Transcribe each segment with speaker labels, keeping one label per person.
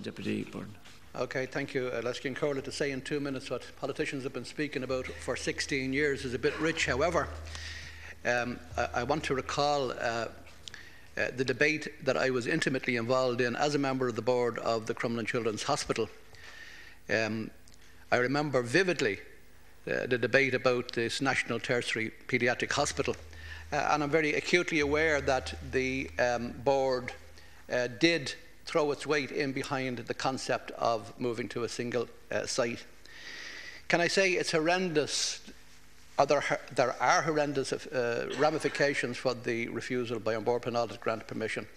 Speaker 1: Deputy Byrne.
Speaker 2: Okay, thank you. Let's get Corla to say in 2 minutes what politicians have been speaking about for 16 years is a bit rich. However, I want to recall the debate that I was intimately involved in as a member of the board of the Crumlin Children's Hospital. I remember vividly the debate about this National Tertiary Paediatric Hospital, and I'm very acutely aware that the board did throw its weight in behind the concept of moving to a single site. Can I say it's horrendous? There are horrendous ramifications for the refusal by An Bord Pleanála to grant permission.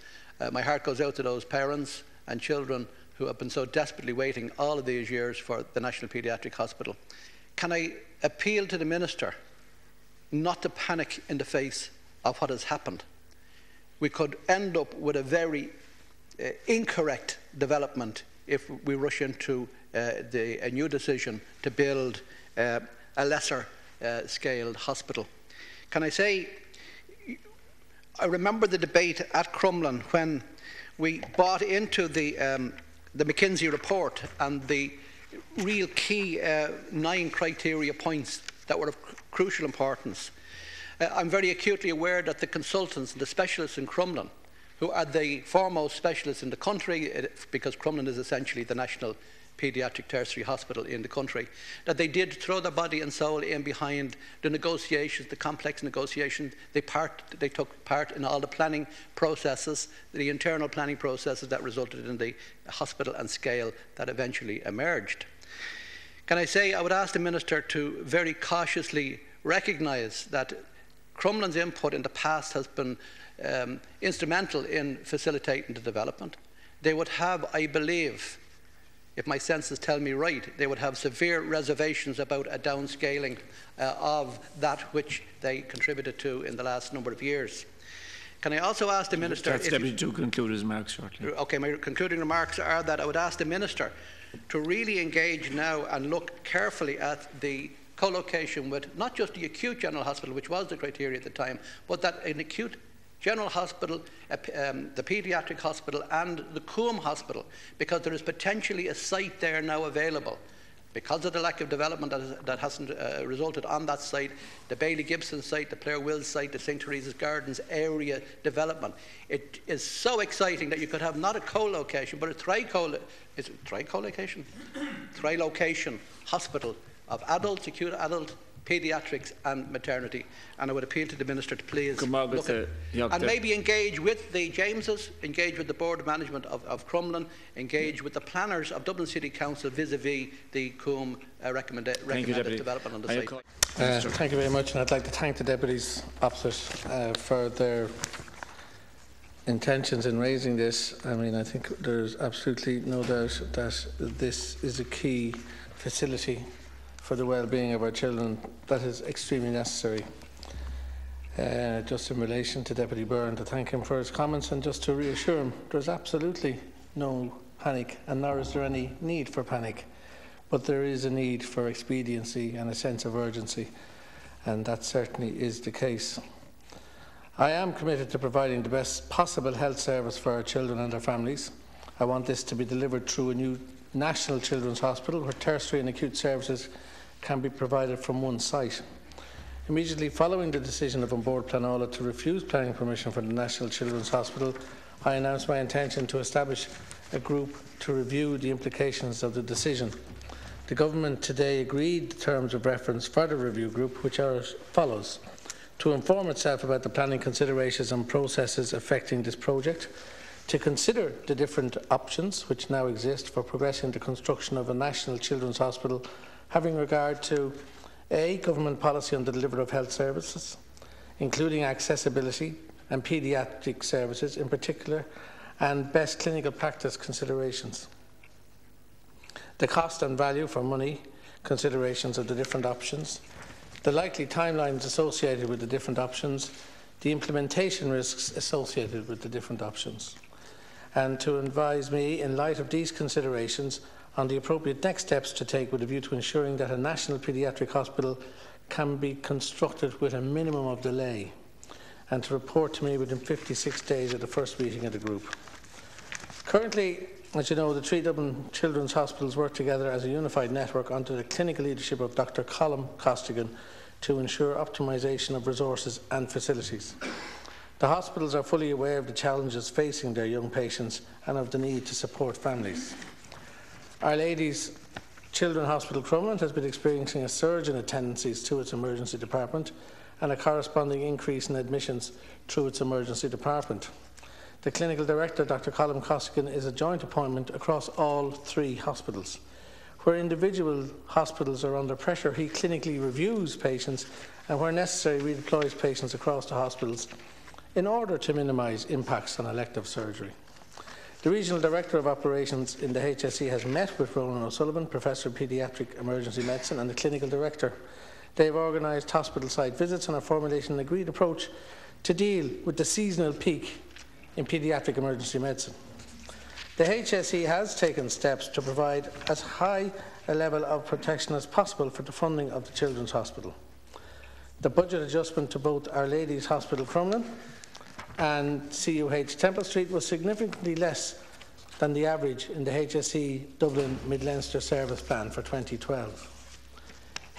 Speaker 2: My heart goes out to those parents and children who have been so desperately waiting all of these years for the National Paediatric Hospital. Can I appeal to the Minister not to panic in the face of what has happened? We could end up with a very incorrect development if we rush into a new decision to build a lesser scaled hospital. Can I say, I remember the debate at Crumlin when we bought into the McKinsey report and the real key 9 criteria points that were of crucial importance. I'm very acutely aware that the consultants and the specialists in Crumlin, who are the foremost specialists in the country, because Crumlin is essentially the national paediatric tertiary hospital in the country, that they did throw their body and soul in behind the negotiations, the complex negotiations. They took part in all the planning processes, the internal planning processes that resulted in the hospital and scale that eventually emerged. Can I say, I would ask the Minister to very cautiously recognise that Crumlin's input in the past has been instrumental in facilitating the development. They would have, I believe, if my senses tell me right, they would have severe reservations about a downscaling of that which they contributed to in the last number of years. Can I also ask the Minister...
Speaker 1: That's Deputy to conclude his remarks shortly.
Speaker 2: Okay, my concluding remarks are that I would ask the Minister to really engage now and look carefully at the co-location with not just the acute general hospital, which was the criteria at the time, but that an acute general hospital, the paediatric hospital and the Coombe hospital, because there is potentially a site there now available. Because of the lack of development that hasn't resulted on that site, the Bailey Gibson site, the Clare Wills site, the St. Teresa's Gardens area development. It is so exciting that you could have not a co-location, but a tri-location hospital of adults, acute adult, paediatrics and maternity, and I would appeal to the Minister to please look at and maybe engage with the Jameses, engage with the Board of Management of Crumlin, engage with the planners of Dublin City Council vis-a-vis the Coombe recommended development on the site.
Speaker 3: Thank you very much, and I'd like to thank the deputies opposite for their intentions in raising this. I mean, I think there's absolutely no doubt that this is a key facility for the well-being of our children that is extremely necessary. Just in relation to Deputy Byrne, to thank him for his comments and just to reassure him there's absolutely no panic, and nor is there any need for panic, but there is a need for expediency and a sense of urgency, and that certainly is the case. I am committed to providing the best possible health service for our children and their families. I want this to be delivered through a new National Children's Hospital where tertiary and acute services can be provided from one site. Immediately following the decision of An Bord Pleanála to refuse planning permission for the National Children's Hospital, I announced my intention to establish a group to review the implications of the decision. The Government today agreed the terms of reference for the review group, which are as follows: to inform itself about the planning considerations and processes affecting this project, to consider the different options which now exist for progressing the construction of a National Children's Hospital, having regard to A, government policy on the delivery of health services, including accessibility and paediatric services in particular, and best clinical practice considerations. The cost and value for money considerations of the different options, the likely timelines associated with the different options, the implementation risks associated with the different options, and to advise me, in light of these considerations, on the appropriate next steps to take with a view to ensuring that a national paediatric hospital can be constructed with a minimum of delay, and to report to me within 56 days of the first meeting of the group. Currently, As you know, the three Dublin Children's Hospitals work together as a unified network under the clinical leadership of Dr. Colm Costigan to ensure optimisation of resources and facilities. The hospitals are fully aware of the challenges facing their young patients and of the need to support families. Our Lady's Children's Hospital Crumlin has been experiencing a surge in attendances to its emergency department and a corresponding increase in admissions through its emergency department. The Clinical Director, Dr. Colm Costigan, is a joint appointment across all three hospitals. Where individual hospitals are under pressure, he clinically reviews patients and, where necessary, redeploys patients across the hospitals in order to minimise impacts on elective surgery. The Regional Director of Operations in the HSE has met with Ronan O'Sullivan, Professor of Paediatric Emergency Medicine, and the Clinical Director. They have organised hospital site visits and are formulating an agreed approach to deal with the seasonal peak in paediatric emergency medicine. The HSE has taken steps to provide as high a level of protection as possible for the funding of the Children's Hospital. The budget adjustment to both Our Lady's Hospital Crumlin and CUH Temple Street was significantly less than the average in the HSE Dublin Mid-Leinster Service Plan for 2012.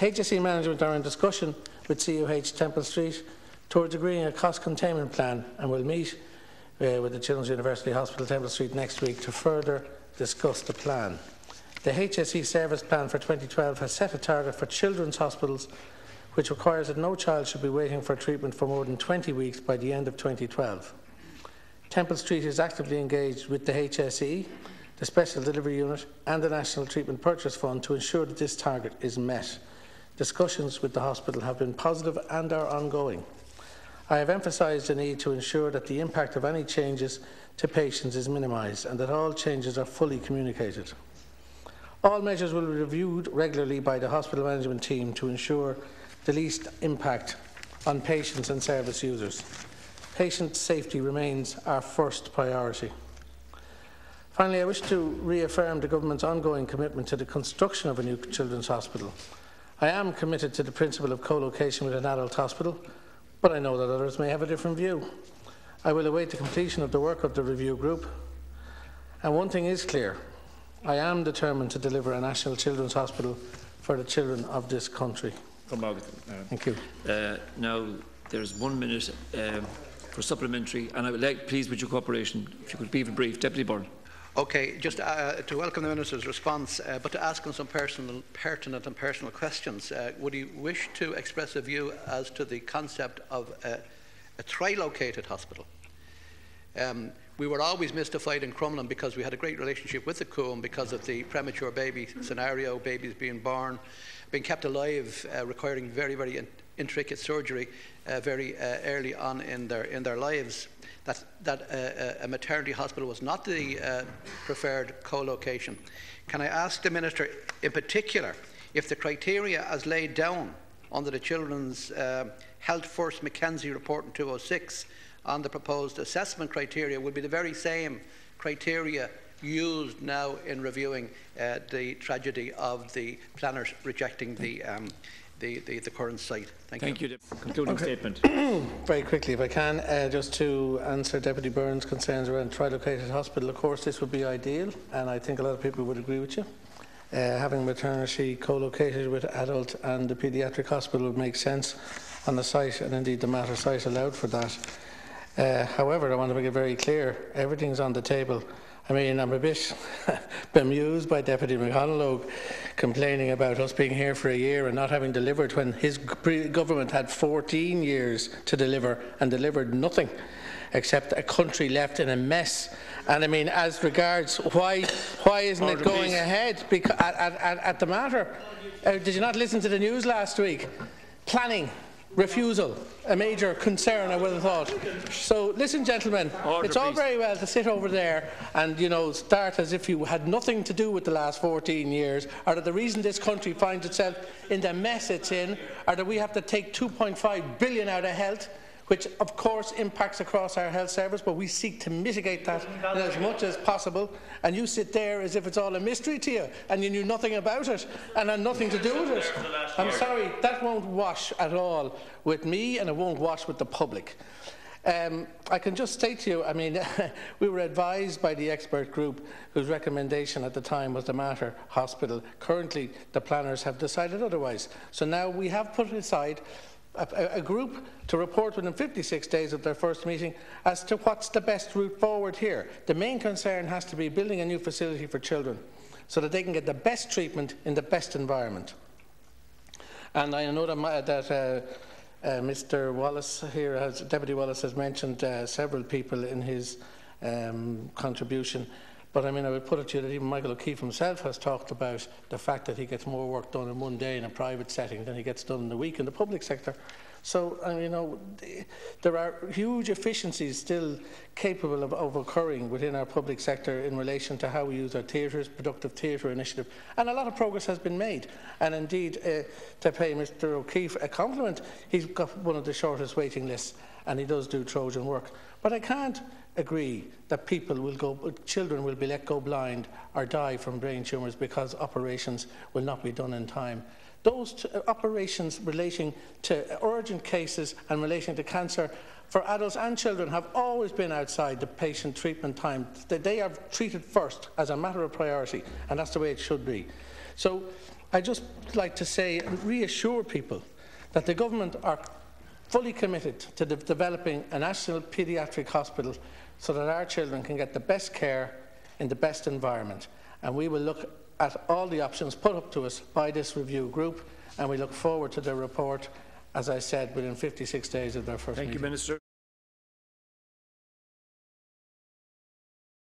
Speaker 3: HSE management are in discussion with CUH Temple Street towards agreeing a cost containment plan and will meet with the Children's University Hospital Temple Street next week to further discuss the plan. The HSE Service Plan for 2012 has set a target for children's hospitals which requires that no child should be waiting for treatment for more than 20 weeks by the end of 2012. Temple Street is actively engaged with the HSE, the Special Delivery Unit and the National Treatment Purchase Fund to ensure that this target is met. Discussions with the hospital have been positive and are ongoing. I have emphasised the need to ensure that the impact of any changes to patients is minimised and that all changes are fully communicated. All measures will be reviewed regularly by the hospital management team to ensure the least impact on patients and service users. Patient safety remains our first priority. Finally, I wish to reaffirm the Government's ongoing commitment to the construction of a new children's hospital. I am committed to the principle of co-location with an adult hospital, but I know that others may have a different view. I will await the completion of the work of the review group. And one thing is clear, I am determined to deliver a national children's hospital for the children of this country. Thank you.
Speaker 1: Now, there's 1 minute for supplementary, and I would like, please, with your cooperation, if you could be brief. Deputy Byrne.
Speaker 2: Okay, just to welcome the Minister's response, but to ask him some pertinent and personal questions. Would he wish to express a view as to the concept of a tri-located hospital? We were always mystified in Crumlin because we had a great relationship with the Coombe because of the premature baby scenario, babies being born, being kept alive, requiring very, very intricate surgery very early on in their lives. That a maternity hospital was not the preferred co-location. Can I ask the Minister in particular if the criteria as laid down under the Children's Health First Mackenzie report in 2006 on the proposed assessment criteria would be the very same criteria used now in reviewing the tragedy of the planners rejecting the current site? Thank you.
Speaker 1: Concluding statement.
Speaker 3: Very quickly, if I can, just to answer Deputy Byrne's concerns around tri-located hospital. Of course, this would be ideal, and I think a lot of people would agree with you. Having maternity co-located with adult and the paediatric hospital would make sense on the site, and indeed the matter site allowed for that. However, I want to make it very clear, everything's on the table. I mean, I'm a bit bemused by Deputy McConnell complaining about us being here for a year and not having delivered when his government had 14 years to deliver and delivered nothing except a country left in a mess. And I mean, as regards why isn't it going ahead because at the matter? Did you not listen to the news last week? Planning. Refusal, a major concern, I would have thought. So, listen, gentlemen, it's all very well to sit over there and, start as if you had nothing to do with the last 14 years, or that the reason this country finds itself in the mess it's in, or that we have to take 2.5 billion out of health, which of course impacts across our health service, but we seek to mitigate that as much as possible. And you sit there as if it's all a mystery to you, and you knew nothing about it, and had nothing to do with it. I'm sorry, that won't wash at all with me, and it won't wash with the public. I can just state to you, I mean, we were advised by the expert group whose recommendation at the time was the Mater Hospital. Currently, the planners have decided otherwise. So now we have put aside a group to report within 56 days of their first meeting as to what's the best route forward here. The main concern has to be building a new facility for children so that they can get the best treatment in the best environment. And I know that Mr. Wallace here, Deputy Wallace, has mentioned several people in his contribution. But I mean, I would put it to you that even Michael O'Keefe himself has talked about the fact that he gets more work done in one day in a private setting than he gets done in a week in the public sector. So, you know, there are huge efficiencies still capable of occurring within our public sector in relation to how we use our theatres, productive theatre initiative. And a lot of progress has been made. And indeed, to pay Mr. O'Keefe a compliment, he's got one of the shortest waiting lists, and he does do Trojan work. But I can't agree that children will be let go blind or die from brain tumours because operations will not be done in time. Those operations relating to urgent cases and relating to cancer for adults and children have always been outside the patient treatment time. They are treated first as a matter of priority, and that's the way it should be. So I just like to say and reassure people that the government are fully committed to developing a national paediatric hospital so that our children can get the best care in the best environment. And we will look at all the options put up to us by this review group, and we look forward to their report, as I said, within 56 days of their first meeting.
Speaker 1: Thank you, Minister.